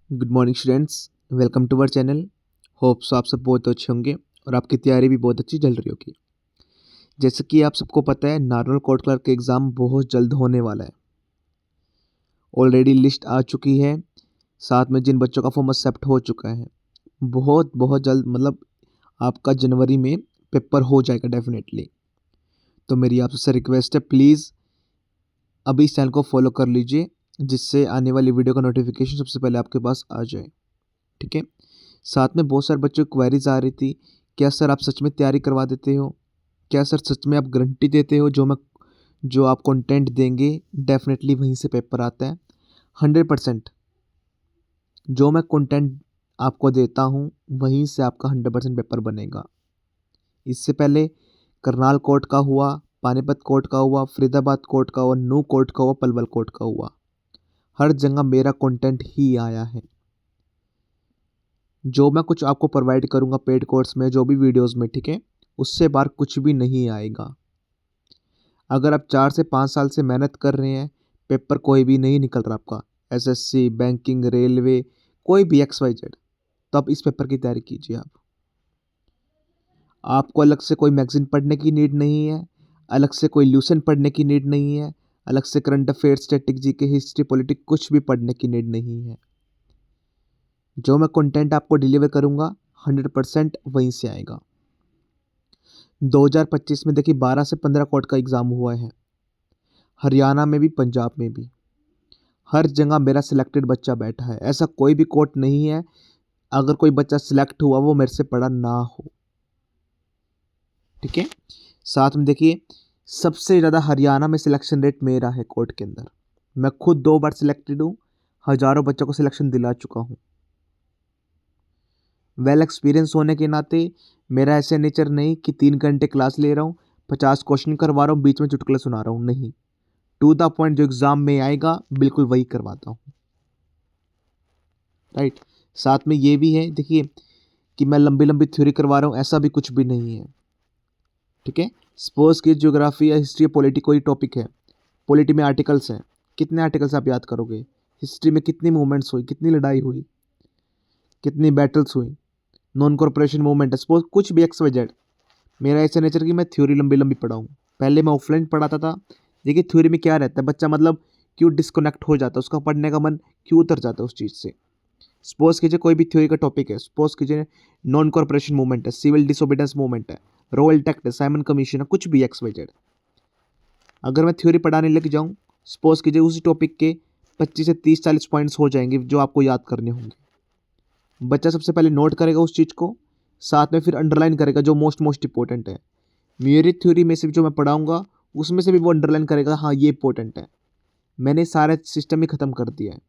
Good morning students, welcome to our channel. Hopes आप सब बहुत अच्छे होंगे और आपकी तैयारी भी बहुत अच्छी चल रही होगी। जैसे कि आप सबको पता है, नॉर्मल कोर्ट क्लर्क एग्ज़ाम बहुत जल्द होने वाला है। ऑलरेडी लिस्ट आ चुकी है, साथ में जिन बच्चों का फॉर्म एक्सेप्ट हो चुका है। बहुत बहुत जल्द, मतलब आपका जनवरी में पेपर हो जाएगा डेफिनेटली। तो मेरी आप सबसे रिक्वेस्ट है, प्लीज़ अभी इस चैनल को फॉलो कर लीजिए, जिससे आने वाली वीडियो का नोटिफिकेशन सबसे पहले आपके पास आ जाए। ठीक है। साथ में बहुत सारे बच्चों की क्वेरीज आ रही थी, क्या सर आप सच में तैयारी करवा देते हो? क्या सर सच में आप गारंटी देते हो जो आप कंटेंट देंगे डेफिनेटली वहीं से पेपर आता है? 100% जो मैं कंटेंट आपको देता हूँ वहीं से आपका 100% पेपर बनेगा। इससे पहले करनाल कोर्ट का हुआ, पानीपत कोर्ट का हुआ, फरीदाबाद कोर्ट का हुआ, नू कोर्ट का हुआ, पलवल कोर्ट का हुआ, हर जगह मेरा कंटेंट ही आया है। जो मैं कुछ आपको प्रोवाइड करूँगा पेड कोर्स में, जो भी वीडियोस में, ठीक है, उससे बाहर कुछ भी नहीं आएगा। अगर आप 4 से 5 साल से मेहनत कर रहे हैं, पेपर कोई भी नहीं निकल रहा आपका, एसएससी, बैंकिंग, रेलवे, कोई भी XYZ, तो आप इस पेपर की तैयारी कीजिए। आपको अलग से कोई मैगजीन पढ़ने की नीड नहीं है, अलग से कोई ल्यूसन पढ़ने की नीड नहीं है, अलग से current affairs, static, GK, history, politics कुछ भी पढ़ने की नीड नहीं है। जो मैं कंटेंट आपको डिलीवर करूँगा 100% वहीं से आएगा। 2025 में देखिए 12 से 15 कोर्ट का एग्ज़ाम हुआ है, हरियाणा में भी, पंजाब में भी। हर जगह मेरा सिलेक्टेड बच्चा बैठा है, ऐसा कोई भी कोर्ट नहीं है अगर कोई बच्चा सिलेक्ट हुआ वो मेरे से पढ़ा ना हो। ठीक है। साथ में देखिए, सबसे ज़्यादा हरियाणा में सिलेक्शन रेट मेरा है कोर्ट के अंदर। मैं खुद 2 बार सिलेक्टेड हूँ, हज़ारों बच्चों को सिलेक्शन दिला चुका हूँ। वेल एक्सपीरियंस होने के नाते मेरा ऐसे नेचर नहीं कि 3 घंटे क्लास ले रहा हूँ, 50 क्वेश्चन करवा रहा हूँ, बीच में चुटकुले सुना रहा हूँ, नहीं। टू द पॉइंट जो एग्ज़ाम में आएगा बिल्कुल वही करवाता हूँ। राइट। साथ में ये भी है, देखिए, कि मैं लंबी लंबी थ्योरी करवा रहा हूँ, ऐसा भी कुछ भी नहीं है। ठीक है। सपोज की ज्योग्राफी या हिस्ट्री या पॉलिटी कोई टॉपिक है, पॉलिटी में आर्टिकल्स हैं, कितने आर्टिकल्स आप याद करोगे? हिस्ट्री में कितनी मूवमेंट्स हुई, कितनी लड़ाई हुई, कितनी बैटल्स हुई, नॉन कॉर्पोरेशन मूवमेंट है, सपोज कुछ भी XYZ। मेरा ऐसा नेचर कि मैं थ्योरी लंबी लंबी पढ़ाऊँ। पहले मैं ऑफलाइन पढ़ाता था। देखिए थ्योरी में क्या रहता है, बच्चा मतलब क्यों डिस्कनेक्ट हो जाता है, उसका पढ़ने का मन क्यों उतर जाता है उस चीज़ से। सपोज कीजिए कोई भी थ्योरी का टॉपिक है, सपोज कीजिए नॉन कॉर्पोरेशन मूवमेंट है, सिविल डिसोबीडेंस मूवमेंट है, रॉयल टैक्ट है, साइमन कमीशन है, कुछ भी XYZ। अगर मैं थ्योरी पढ़ाने लग जाऊँ, सपोज कीजिए उसी टॉपिक के 25 से 30-40 पॉइंट्स हो जाएंगे जो आपको याद करने होंगे। बच्चा सबसे पहले नोट करेगा उस चीज़ को, साथ में फिर अंडरलाइन करेगा जो मोस्ट इंपॉर्टेंट है। मेरी थ्योरी में से भी जो मैं पढ़ाऊँगा उसमें से भी वो अंडरलाइन करेगा, हाँ ये इंपॉर्टेंट है। मैंने सारे सिस्टम ही ख़त्म कर दिया है।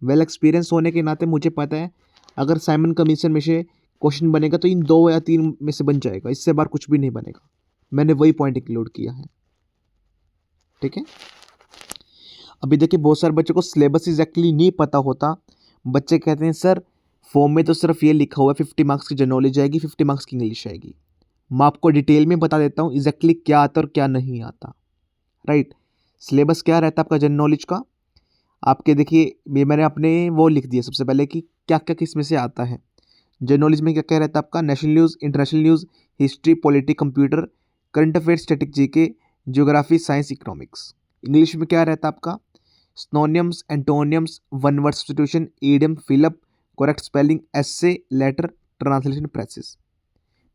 वेल एक्सपीरियंस होने के नाते मुझे पता है, अगर साइमन कमीशन में से क्वेश्चन बनेगा तो इन 2 या 3 में से बन जाएगा, इससे बाहर कुछ भी नहीं बनेगा। मैंने वही पॉइंट इंक्लूड किया है। ठीक है। अभी देखिए बहुत सारे बच्चों को सिलेबस एग्जैक्टली नहीं पता होता। बच्चे कहते हैं सर फॉर्म में तो सिर्फ ये लिखा हुआ है 50 मार्क्स की जनरल नॉलेज आएगी, 50 मार्क्स की इंग्लिश आएगी। मैं आपको डिटेल में बता देता हूँ एग्जैक्टली क्या आता है और क्या नहीं आता। राइट। सिलेबस क्या रहता है आपका जनरल नॉलेज का? आपके देखिए मैंने अपने वो लिख दिया सबसे पहले कि क्या क्या किस में से आता है। जनरल नॉलेज में क्या क्या रहता है आपका? National news, international news, history, polity, computer, current affairs, static, GK, geography, science, economics. English में क्या रहता है आपका? Synonyms, antonyms, one word substitution, idiom, fill up, correct spelling, essay, letter, translation, precis.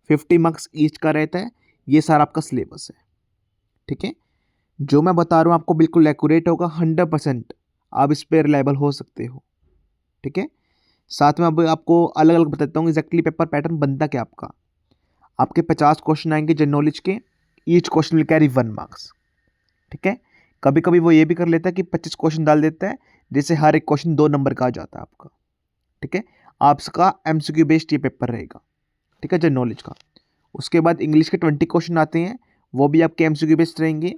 50 marks each का रहता है। ये सारा आपका सिलेबस है। ठीक है। जो मैं बता रहा हूँ आपको बिल्कुल एक्यूरेट होगा, 100% आप इस पर रिलायबल हो सकते हो। ठीक है। साथ में अब आपको अलग अलग बताता हूँ एग्जैक्टली पेपर पैटर्न बनता क्या आपका। आपके 50 क्वेश्चन आएंगे जनरल नॉलेज के, each question will carry 1 marks. ठीक है। कभी कभी वो ये भी कर लेता है कि 25 क्वेश्चन डाल देता है, जिससे हर एक क्वेश्चन 2 नंबर का आ जाता है आपका। ठीक है। आपका MCQ बेस्ड ये पेपर रहेगा। ठीक है, जनरल नॉलेज का। उसके बाद इंग्लिश के 20 क्वेश्चन आते हैं, वो भी आपके MCQ बेस्ड रहेंगे,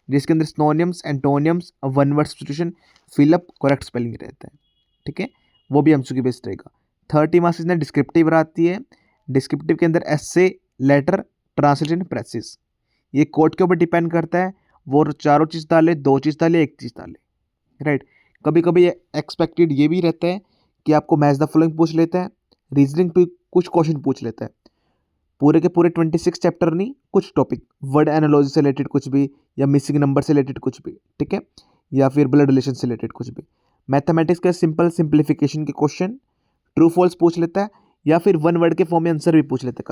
जिसके अंदर synonyms, antonyms, one word substitution, fill up, correct spelling रहता है। ठीक है। वो भी MCQ बेस्ड रहेगा। 30 मार्क्स इसमें डिस्क्रिप्टिव आती है। डिस्क्रिप्टिव के अंदर एसे, लेटर, ट्रांसलेशन, प्रेसिस। ये कोर्ट के ऊपर डिपेंड करता है, वो चारों चीज़ डाले, 2 चीज़ डाले, 1 चीज़ डाले। राइट। कभी कभी एक्सपेक्टेड ये भी रहता है कि आपको मैच द फॉलोइंग पूछ लेता है, रीजनिंग पे कुछ क्वेश्चन पूछ लेता है, पूरे के पूरे 26 चैप्टर नहीं, कुछ टॉपिक, वर्ड एनालॉजी से रिलेटेड कुछ भी, या मिसिंग नंबर से रिलेटेड कुछ भी, ठीक है, या फिर ब्लड रिलेशन से रिलेटेड कुछ भी। मैथमेटिक्स के सिंपल सिंप्लीफिकेशन के क्वेश्चन, ट्रू फॉल्स पूछ लेता है, या फिर वन वर्ड के फॉर्म में आंसर भी पूछ लेता है।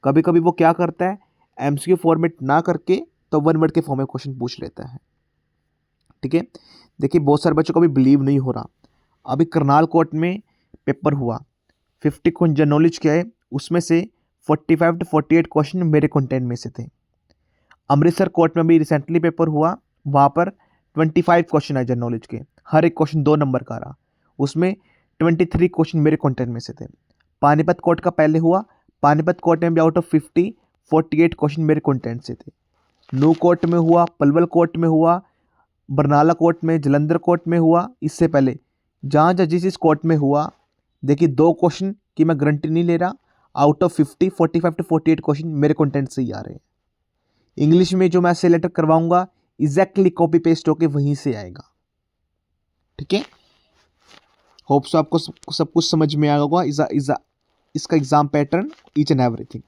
कभी कभी वो क्या करता है, एमसीक्यू फॉर्मेट ना करके तो वन वर्ड के फॉर्म में क्वेश्चन पूछ लेता है, ठीक है। देखिए बहुत सारे बच्चों को भी बिलीव नहीं हो रहा, अभी करनाल कोर्ट में पेपर हुआ, 50 क्वेश्चन जनरल नॉलेज के आए, उसमें से 45 to 48 क्वेश्चन मेरे कंटेंट में से थे। अमृतसर कोर्ट में भी रिसेंटली पेपर हुआ, वहाँ पर 25 क्वेश्चन आए जनरल नॉलेज के, हर एक क्वेश्चन 2 नंबर का रहा, उसमें 23 क्वेश्चन मेरे कंटेंट में से थे। पानीपत कोर्ट का पहले हुआ, पानीपत कोर्ट में भी आउट ऑफ 50 48 क्वेश्चन मेरे कंटेंट से थे। नू कोर्ट में हुआ, पलवल कोर्ट में हुआ, बरनाला कोर्ट में, जलंधर कोर्ट में हुआ, इससे पहले जहाँ जिस कोर्ट में हुआ, देखिए 2 क्वेश्चन की मैं गारंटी नहीं ले रहा, आउट ऑफ 50 45 to 48 क्वेश्चन मेरे कंटेंट से ही आ रहे हैं। इंग्लिश में जो मैं ऐसे लेटर करवाऊंगा एग्जैक्टली कॉपी पेस्ट होके वहीं से आएगा, ठीक है। होप सो आपको सब कुछ समझ में आ होगा, इसका exam pattern each and everything,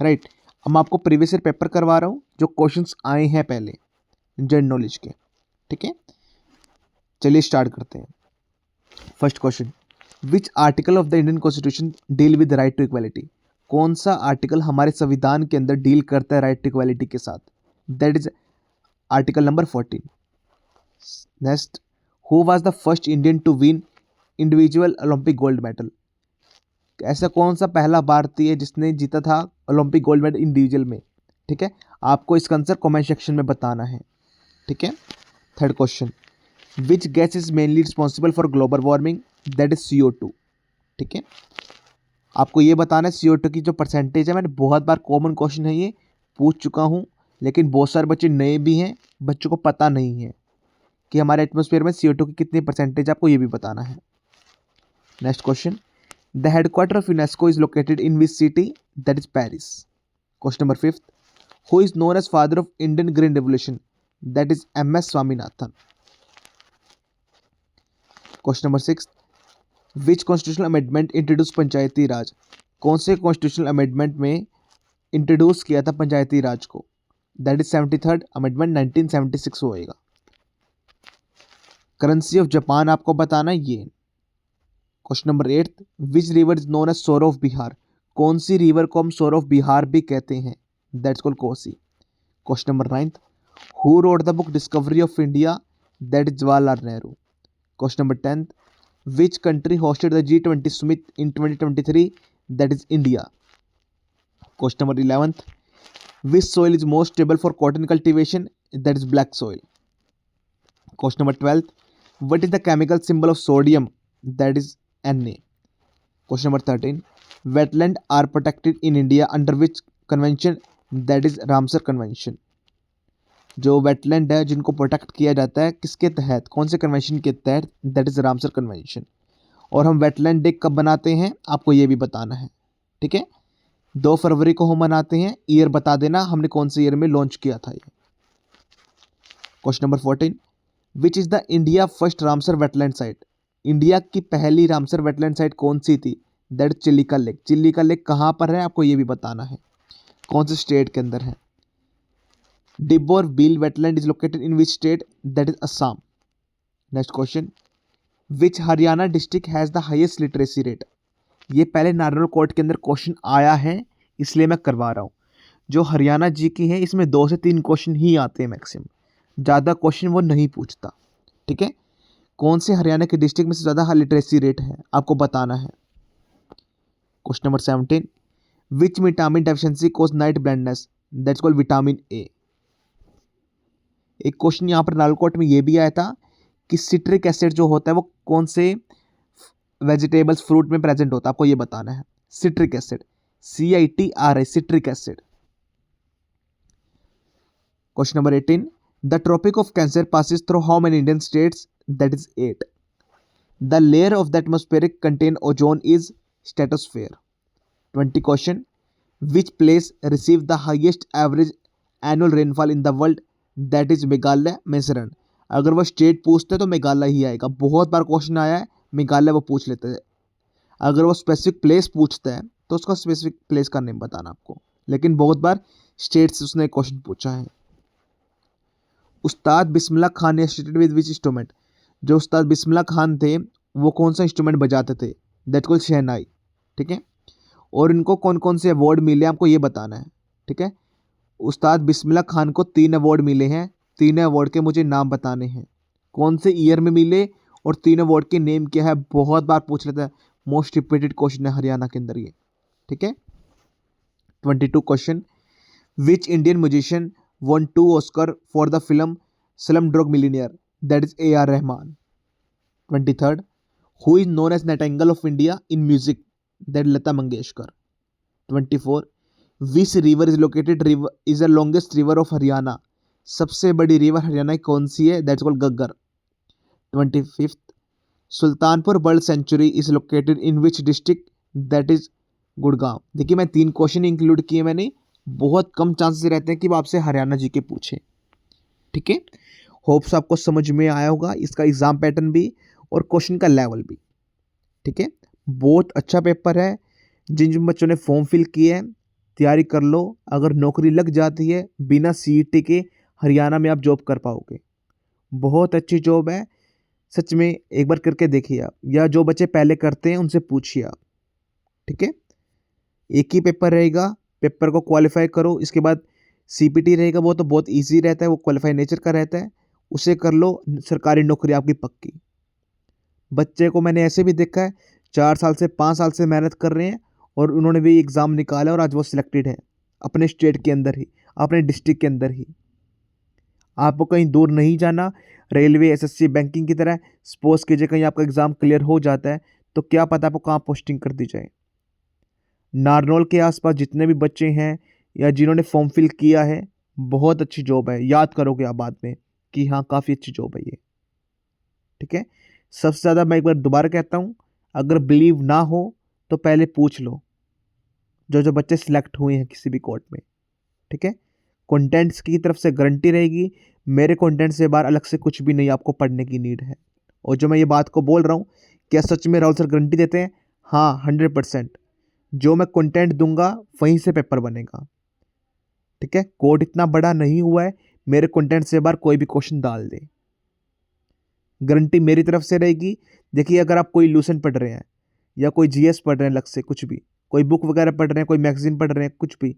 right. अब मैं आपको प्रीवियस ईयर पेपर करवा रहा हूँ जो क्वेश्चंस आए हैं पहले जनरल नॉलेज के, ठीक है। चलिए स्टार्ट करते हैं। First question, which article of the Indian constitution deal with right to equality? कौन सा आर्टिकल हमारे संविधान के अंदर डील करता है राइट टू इक्वालिटी के साथ? That is article number 14। Next, who was the first Indian to win individual Olympic gold medal? ऐसा कौन सा पहला भारतीय जिसने जीता था ओलंपिक गोल्ड मेडल इंडिविजुअल में, ठीक है। आपको इसका आंसर कमेंट सेक्शन में बताना है, ठीक है। Third question, which gas is mainly responsible for global warming? That is CO2, ठीक है। आपको ये बताना है CO2 की जो परसेंटेज है, मैंने बहुत बार कॉमन क्वेश्चन है ये पूछ चुका हूँ, लेकिन बहुत सारे बच्चे नए भी हैं, बच्चों को पता नहीं है कि हमारे एटमॉस्फेयर में CO2 की कितनी परसेंटेज, आपको ये भी बताना है। Next question, the headquarter of UNESCO is located in which city? That is Paris. Question number 5, who is known as father of Indian green revolution? That is MS Swaminathan. Question number 6, which constitutional amendment introduce panchayati raj? कौन से constitutional amendment में introduce किया था पंचायती राज को? That is 73rd amendment 1976 होएगा। Currency of Japan आपको बताना है ये। Question number 8, which river is known as sorrow of Bihar? कौन सी रिवर को हम सोर ऑफ बिहार भी कहते हैं? That's called Kosi. Question number 9, who wrote the book discovery of India? That is Jawaharlal Nehru. Question number 10, which country hosted the G20 summit in 2023? That is India. Question number 11th, which soil is most stable for cotton cultivation? That is black soil. Question number 12th, what is the chemical symbol of sodium? That is Na. Question number 13, wetland are protected in India under which convention? That is Ramsar convention. जो wetland है जिनको protect किया जाता है किसके तहत, कौन से कन्वेंशन के तहत? That is Ramsar convention. और हम वेटलैंड डे कब बनाते हैं आपको ये भी बताना है, ठीक है। 2 फरवरी को हम मनाते हैं, ईयर बता देना हमने कौन से ईयर में लॉन्च किया था ये। Question number 14, which is the India first Ramsar wetland site? India की पहली रामसर वेटलैंड साइट कौन सी थी? That is Chilika lake. Chilika lake कहाँ पर है आपको ये भी बताना है, कौन से स्टेट के अंदर है। Deepor Beel wetland is located in which state? That is Assam. Next question, which Haryana district has the highest literacy rate? ये पहले नार्मल कोर्ट के अंदर क्वेश्चन आया है इसलिए मैं करवा रहा हूँ। जो हरियाणा जी की है इसमें 2 से 3 क्वेश्चन ही आते हैं मैक्सिमम, ज़्यादा क्वेश्चन वो नहीं पूछता, ठीक है। कौन से हरियाणा के डिस्ट्रिक्ट में से ज़्यादा लिटरेसी रेट है आपको बताना है। Question number 17, which vitamin deficiency cause night blindness? That's called vitamin A. एक क्वेश्चन यहाँ पर नालकोट में ये भी आया था कि सिट्रिक एसिड जो होता है वो कौन से वेजिटेबल्स फ्रूट में प्रेजेंट होता है आपको ये बताना है। Citric acid, CITRI, citric acid. Question number 18, the tropic of cancer passes through how many Indian states? That is 8। The layer of the atmospheric contain ozone is stratosphere. 20 question, which place receive the highest average annual rainfall in the world? That is Meghalaya, Mizoram. अगर वो state पूछते तो मेघालय ही आएगा, बहुत बार question आया है, मेघालय वो पूछ लेते हैं। अगर वो स्पेसिफिक प्लेस पूछता है तो उसका स्पेसिफिक प्लेस का नेम बताना आपको, लेकिन बहुत बार स्टेट से उसने क्वेश्चन पूछा है। Ustad Bismillah Khan associated with which instrument, जो उस्ताद बिस्मिल्लाह खान थे वो कौन सा इंस्ट्रूमेंट बजाते थे, दैट कॉल्ड शहनाई। ठीक है, और इनको कौन कौन से अवार्ड मिले आपको ये बताना है। ठीक है, उस्ताद बिस्मिल्लाह खान को 3 अवार्ड मिले हैं, 3 अवार्ड के मुझे नाम बताने हैं, कौन से ईयर में मिले और 3 अवार्ड के नेम क्या है। बहुत बार पूछ लेता है, मोस्ट रिपीटेड क्वेश्चन है हरियाणा के अंदर ये। ठीक है, 22 question, which Indian musician won 2 Oscar for the film Slumdog Millionaire, that is AR Rahman. 23rd, who is known as nightingale of India in music, that Lata Mangeshkar. 24, which river is located river is the longest river of Haryana, सबसे बड़ी river Haryana की कौन सी है, that's called Ghaggar. 25th, Sultanpur bird sanctuary is located in which district, that is Gurgaon. देखिए मैं 3 question include किए मैंने, बहुत कम चांसेस रहते हैं कि वो आपसे हरियाणा जी के पूछे। ठीक है, होप्स आपको समझ में आया होगा इसका एग्जाम पैटर्न भी और क्वेश्चन का लेवल भी। ठीक है, बहुत अच्छा पेपर है, जिन जिन बच्चों ने फॉर्म फिल किए हैं तैयारी कर लो, अगर नौकरी लग जाती है बिना CET के हरियाणा में आप जॉब कर पाओगे, बहुत अच्छी जॉब है सच में, एक बार करके देखिए आप, या जो बच्चे पहले करते हैं उनसे पूछिए आप। ठीक है, एक ही पेपर रहेगा, पेपर को क्वालिफाई करो, इसके बाद CPT रहेगा, वो तो बहुत इजी रहता है, वो क्वालिफाई नेचर का रहता है, उसे कर लो, सरकारी नौकरी आपकी पक्की। बच्चे को मैंने ऐसे भी देखा है 4 साल से 5 साल से मेहनत कर रहे हैं और उन्होंने भी एग्ज़ाम निकाला और आज वो सिलेक्टेड है अपने स्टेट के अंदर ही, अपने डिस्ट्रिक्ट के अंदर ही। आपको कहीं दूर नहीं जाना, रेलवे SSC बैंकिंग की तरह, सपोज कीजिए कहीं आपका एग्ज़ाम क्लियर हो जाता है तो क्या पता आपको कहाँ पोस्टिंग कर दी जाए। नारनौल के आसपास जितने भी बच्चे हैं या जिन्होंने फॉर्म फिल किया है, बहुत अच्छी जॉब है, याद करोगे आप बाद में कि हाँ काफ़ी अच्छी जॉब है ये। ठीक है, सबसे ज़्यादा मैं एक बार दोबारा कहता हूँ, अगर बिलीव ना हो तो पहले पूछ लो जो जो बच्चे सिलेक्ट हुए हैं किसी भी कोर्ट में। ठीक है, कंटेंट्स की तरफ से गारंटी रहेगी, मेरे कंटेंट से बाहर अलग से कुछ भी नहीं आपको पढ़ने की नीड है। और जो मैं ये बात को बोल रहा हूँ, क्या सच में राहुल सर गारंटी देते हैं? हाँ 100%, जो मैं कंटेंट दूंगा वहीं से पेपर बनेगा। ठीक है, कोड इतना बड़ा नहीं हुआ है मेरे कंटेंट से बाहर कोई भी क्वेश्चन डाल दे, गारंटी मेरी तरफ से रहेगी। देखिए अगर आप कोई लूसेंट पढ़ रहे हैं या कोई GS पढ़ रहे हैं, अलग से कुछ भी, कोई बुक वगैरह पढ़ रहे हैं, कोई मैगजीन पढ़ रहे हैं, कुछ भी,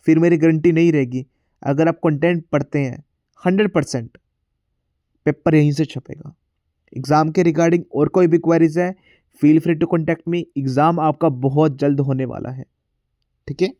फिर मेरी गारंटी नहीं रहेगी। अगर आप कंटेंट पढ़ते हैं 100% पेपर यहीं से छपेगा। एग्ज़ाम के रिगार्डिंग और कोई भी क्वेरीज है, feel free to contact me, exam आपका बहुत जल्द होने वाला है। ठीक है।